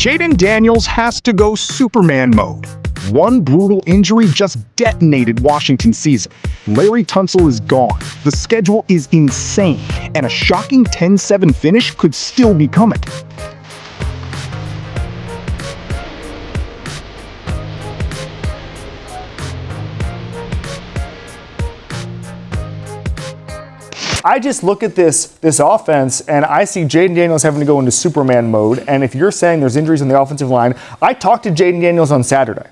Jayden Daniels has to go Superman mode. One brutal injury just detonated Washington's season. Laremy Tunsil is gone. The schedule is insane, and a shocking 10-7 finish could still be coming. I just look at this offense, and I see Jayden Daniels having to go into Superman mode. And if you're saying there's injuries on the offensive line, I talked to Jayden Daniels on Saturday,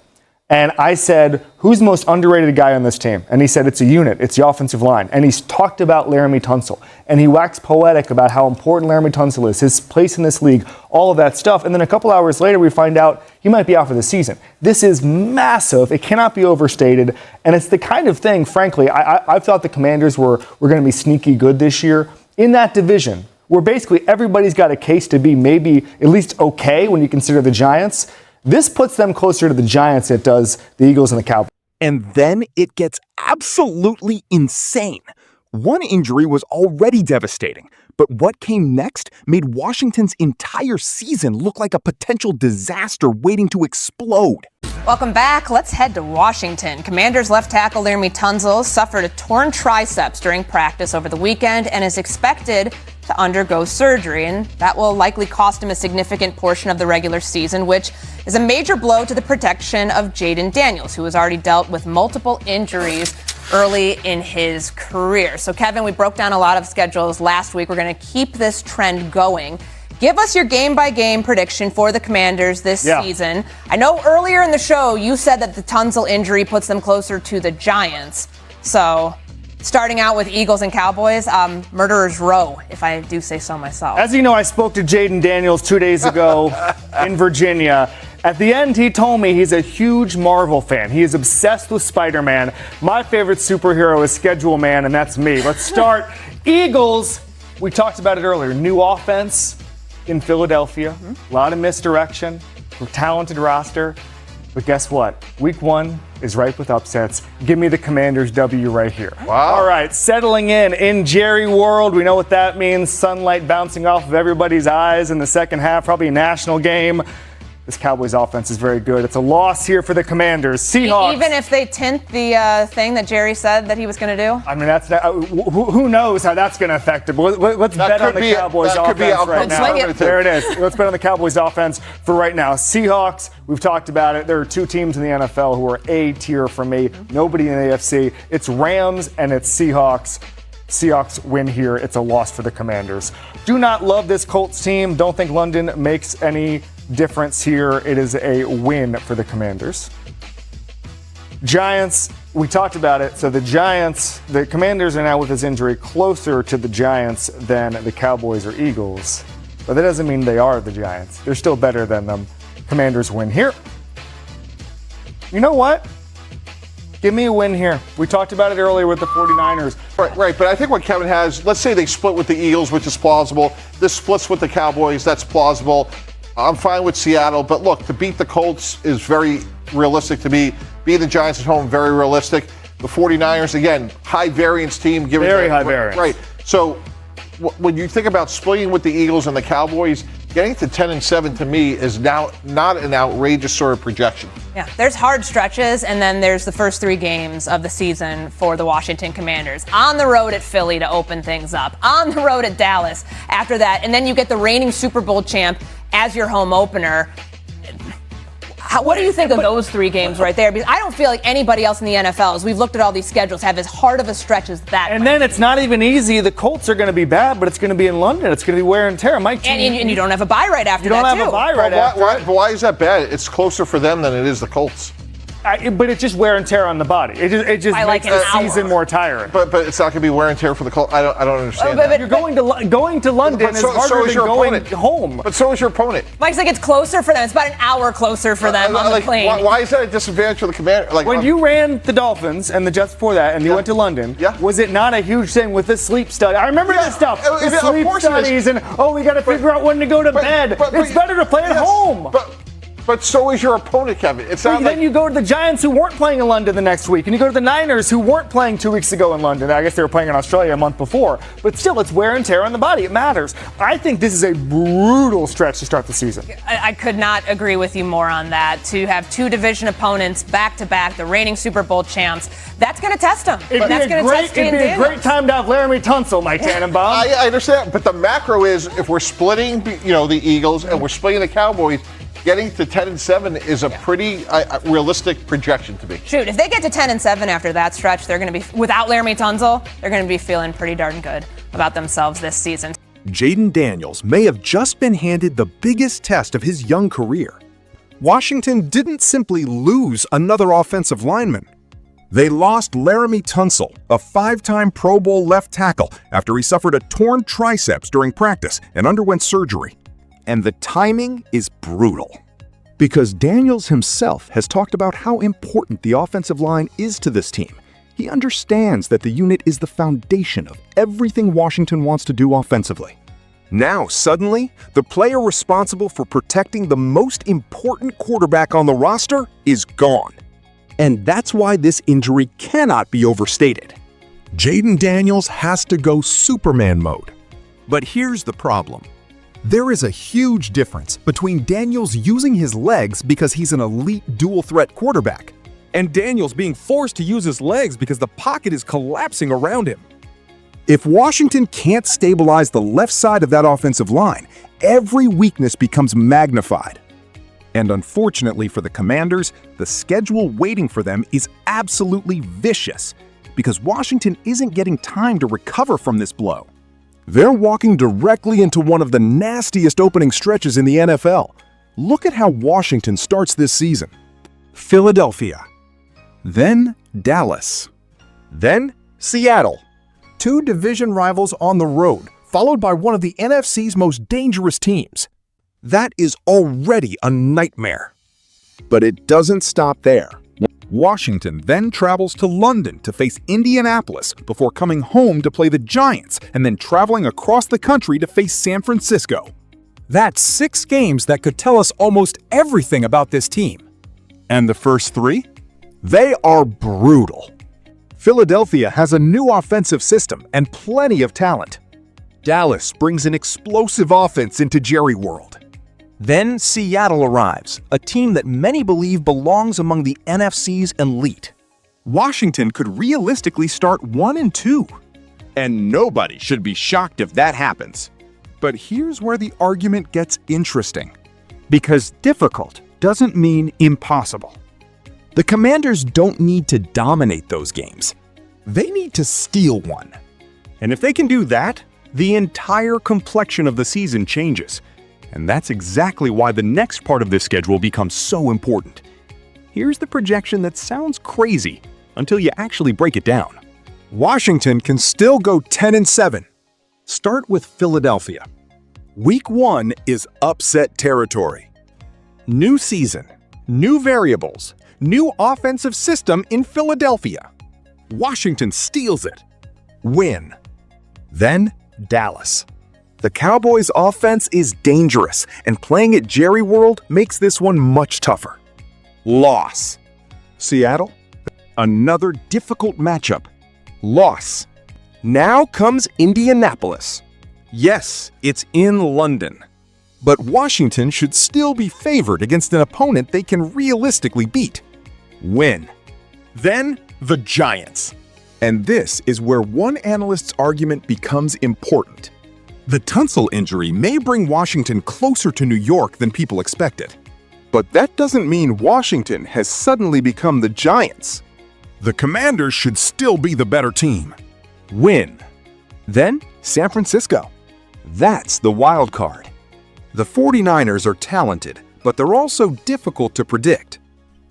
and I said, who's the most underrated guy on this team? And he said, it's a unit. It's the offensive line. And he's talked about Laremy Tunsil. And he waxed poetic about how important Laremy Tunsil is, his place in this league, all of that stuff. And then a couple hours later, we find out he might be out for the season. This is massive. It cannot be overstated. And it's the kind of thing, frankly, I thought the Commanders were going to be sneaky good this year. In that division, where basically everybody's got a case to be maybe at least okay when you consider the Giants, this puts them closer to the Giants than it does the Eagles and the Cowboys. And then it gets absolutely insane. One injury was already devastating, but what came next made Washington's entire season look like a potential disaster waiting to explode. Welcome back. Let's head to Washington. Commanders left tackle Laremy Tunsil suffered a torn triceps during practice over the weekend and is expected to undergo surgery, and that will likely cost him a significant portion of the regular season, which is a major blow to the protection of Jayden Daniels, who has already dealt with multiple injuries early in his career. So, Kevin, we broke down a lot of schedules last week. We're going to keep this trend going. Give us your game-by-game prediction for the Commanders this season. I know earlier in the show you said that the Tunsil injury puts them closer to the Giants. So, starting out with Eagles and Cowboys, murderer's row, if I do say so myself. As you know, I spoke to Jayden Daniels 2 days ago in Virginia. At the end, he told me he's a huge Marvel fan. He is obsessed with Spider-Man. My favorite superhero is Schedule Man, and that's me. Let's start. Eagles, we talked about it earlier. New offense in Philadelphia. A lot of misdirection. A talented roster. But guess what? Week 1 is ripe with upsets. Give me the Commanders W right here. Wow. All right, settling in Jerry World. We know what that means. Sunlight bouncing off of everybody's eyes in the second half. Probably a national game. This Cowboys offense is very good. It's a loss here for the Commanders. Seahawks. Even if they tint the thing that Jerry said that he was going to do? I mean, that's who knows how that's going to affect it. Let's bet on the Cowboys offense right now. There it is. Let's bet on the Cowboys offense for right now. Seahawks, we've talked about it. There are 2 teams in the NFL who are A tier for me. Nobody in the AFC. It's Rams and it's Seahawks. Seahawks win here. It's a loss for the Commanders. Do not love this Colts team. Don't think London makes any difference here. It is a win for the Commanders. Giants, we talked about it. So the Commanders are now with this injury closer to the Giants than the Cowboys or Eagles. But that doesn't mean they are the Giants. They're still better than them. Commanders win here. You know what? Give me a win here. We talked about it earlier with the 49ers. Right, but I think what Kevin has, let's say they split with the Eagles, which is plausible. This splits with the Cowboys, that's plausible. I'm fine with Seattle, but look, to beat the Colts is very realistic to me. Beating the Giants at home, very realistic. The 49ers, again, high variance team. Very high variance. Right. So when you think about splitting with the Eagles and the Cowboys, getting to 10-7 to me is now not an outrageous sort of projection. Yeah, there's hard stretches, and then there's the first 3 games of the season for the Washington Commanders. On the road at Philly to open things up. On the road at Dallas after that. And then you get the reigning Super Bowl champ as your home opener. What do you think of those 3 games right there? Because I don't feel like anybody else in the NFL, as we've looked at all these schedules, have as hard of a stretch as that. And then it's not even easy. The Colts are going to be bad, but it's going to be in London. It's going to be wear and tear. And you don't have a bye right after that, too. You don't have a bye right after. Why is that bad? It's closer for them than it is the Colts. But it's just wear and tear on the body. It just makes the season more tiring. But it's not going to be wear and tear for the Colts. I don't understand that. You're going to London is harder than going home. But so is your opponent. Mike's like, it's closer for them. It's about an hour closer for them on the plane. Why is that a disadvantage for the Commander? When you ran the Dolphins and the Jets before that, and you went to London, was it not a huge thing with the sleep study? I remember this stuff. The sleep studies and we got to figure out when to go to bed. It's better to play at home. But so is your opponent, Kevin. It's not Then you go to the Giants, who weren't playing in London the next week, and you go to the Niners, who weren't playing 2 weeks ago in London. I guess they were playing in Australia a month before. But still, it's wear and tear on the body. It matters. I think this is a brutal stretch to start the season. I could not agree with you more on that. To have two division opponents back-to-back, the reigning Super Bowl champs, that's going to test them. It'd be a great time to have Laremy Tunsil, Mike Tannenbaum. I understand, but the macro is if we're splitting, the Eagles and we're splitting the Cowboys, getting to 10-7 is a pretty realistic projection to me. Shoot, if they get to 10-7 after that stretch, they're going to be, without Laremy Tunsil, they're going to be feeling pretty darn good about themselves this season. Jayden Daniels may have just been handed the biggest test of his young career. Washington didn't simply lose another offensive lineman. They lost Laremy Tunsil, a 5-time Pro Bowl left tackle, after he suffered a torn triceps during practice and underwent surgery. And the timing is brutal. Because Daniels himself has talked about how important the offensive line is to this team. He understands that the unit is the foundation of everything Washington wants to do offensively. Now, suddenly, the player responsible for protecting the most important quarterback on the roster is gone. And that's why this injury cannot be overstated. Jayden Daniels has to go Superman mode. But here's the problem. There is a huge difference between Daniels using his legs because he's an elite dual-threat quarterback, and Daniels being forced to use his legs because the pocket is collapsing around him. If Washington can't stabilize the left side of that offensive line, every weakness becomes magnified. And unfortunately for the Commanders, the schedule waiting for them is absolutely vicious because Washington isn't getting time to recover from this blow. They're walking directly into one of the nastiest opening stretches in the NFL. Look at how Washington starts this season. Philadelphia. Then Dallas. Then Seattle. 2 division rivals on the road, followed by one of the NFC's most dangerous teams. That is already a nightmare. But it doesn't stop there. Washington then travels to London to face Indianapolis before coming home to play the Giants and then traveling across the country to face San Francisco. That's 6 games that could tell us almost everything about this team. And the first 3? They are brutal. Philadelphia has a new offensive system and plenty of talent. Dallas brings an explosive offense into Jerry World. Then Seattle arrives, a team that many believe belongs among the NFC's elite. Washington could realistically start 1-2. And nobody should be shocked if that happens. But here's where the argument gets interesting. Because difficult doesn't mean impossible. The Commanders don't need to dominate those games. They need to steal one. And if they can do that, the entire complexion of the season changes. And that's exactly why the next part of this schedule becomes so important. Here's the projection that sounds crazy until you actually break it down. Washington can still go 10-7. Start with Philadelphia. Week 1 is upset territory. New season, new variables, new offensive system in Philadelphia. Washington steals it. Win. Then Dallas. The Cowboys' offense is dangerous, and playing at Jerry World makes this one much tougher. Loss. Seattle. Another difficult matchup. Loss. Now comes Indianapolis. Yes, it's in London. But Washington should still be favored against an opponent they can realistically beat. Win. Then the Giants. And this is where one analyst's argument becomes important. The Tunsil injury may bring Washington closer to New York than people expected. But that doesn't mean Washington has suddenly become the Giants. The Commanders should still be the better team. Win. Then San Francisco. That's the wild card. The 49ers are talented, but they're also difficult to predict.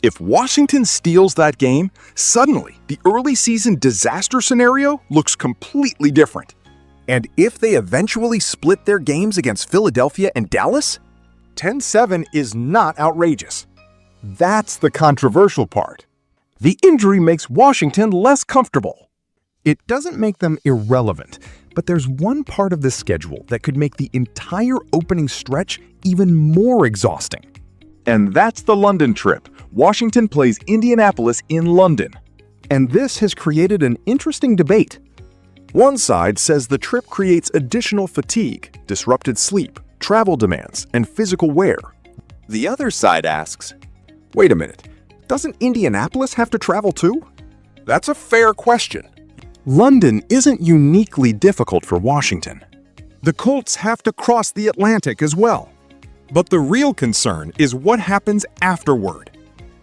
If Washington steals that game, suddenly the early season disaster scenario looks completely different. And if they eventually split their games against Philadelphia and Dallas, 10-7 is not outrageous. That's the controversial part. The injury makes Washington less comfortable. It doesn't make them irrelevant, but there's one part of the schedule that could make the entire opening stretch even more exhausting. And that's the London trip. Washington plays Indianapolis in London. And this has created an interesting debate. One side says the trip creates additional fatigue, disrupted sleep, travel demands, and physical wear. The other side asks, wait a minute, doesn't Indianapolis have to travel too? That's a fair question. London isn't uniquely difficult for Washington. The Colts have to cross the Atlantic as well. But the real concern is what happens afterward.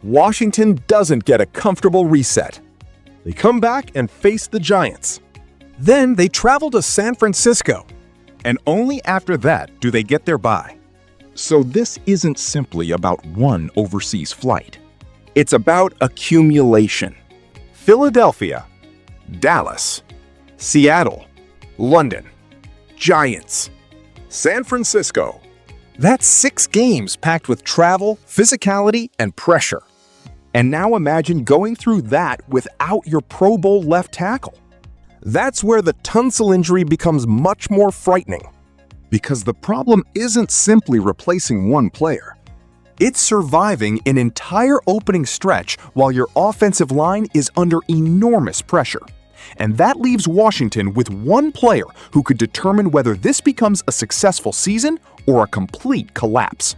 Washington doesn't get a comfortable reset. They come back and face the Giants. Then they travel to San Francisco. And only after that do they get their bye. So this isn't simply about one overseas flight. It's about accumulation. Philadelphia, Dallas, Seattle, London, Giants, San Francisco. That's 6 games packed with travel, physicality, and pressure. And now imagine going through that without your Pro Bowl left tackle. That's where the Tunsil injury becomes much more frightening. Because the problem isn't simply replacing one player. It's surviving an entire opening stretch while your offensive line is under enormous pressure. And that leaves Washington with one player who could determine whether this becomes a successful season or a complete collapse.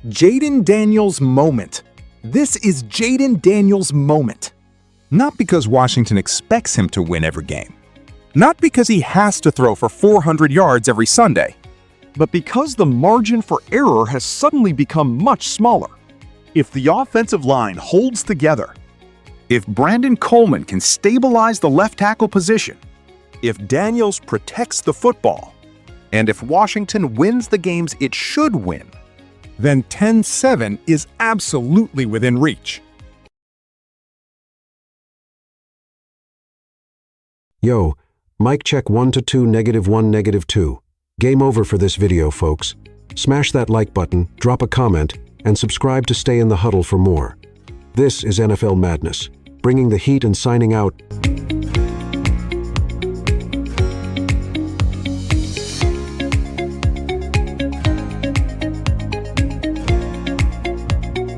Jayden Daniels' moment. This is Jayden Daniels' moment. Not because Washington expects him to win every game. Not because he has to throw for 400 yards every Sunday. But because the margin for error has suddenly become much smaller. If the offensive line holds together, if Brandon Coleman can stabilize the left tackle position, if Daniels protects the football, and if Washington wins the games it should win, then 10-7 is absolutely within reach. Yo, mic check 1 to 2, -1, -2. Game over for this video, folks. Smash that like button, drop a comment, and subscribe to stay in the huddle for more. This is NFL Madness, bringing the heat and signing out.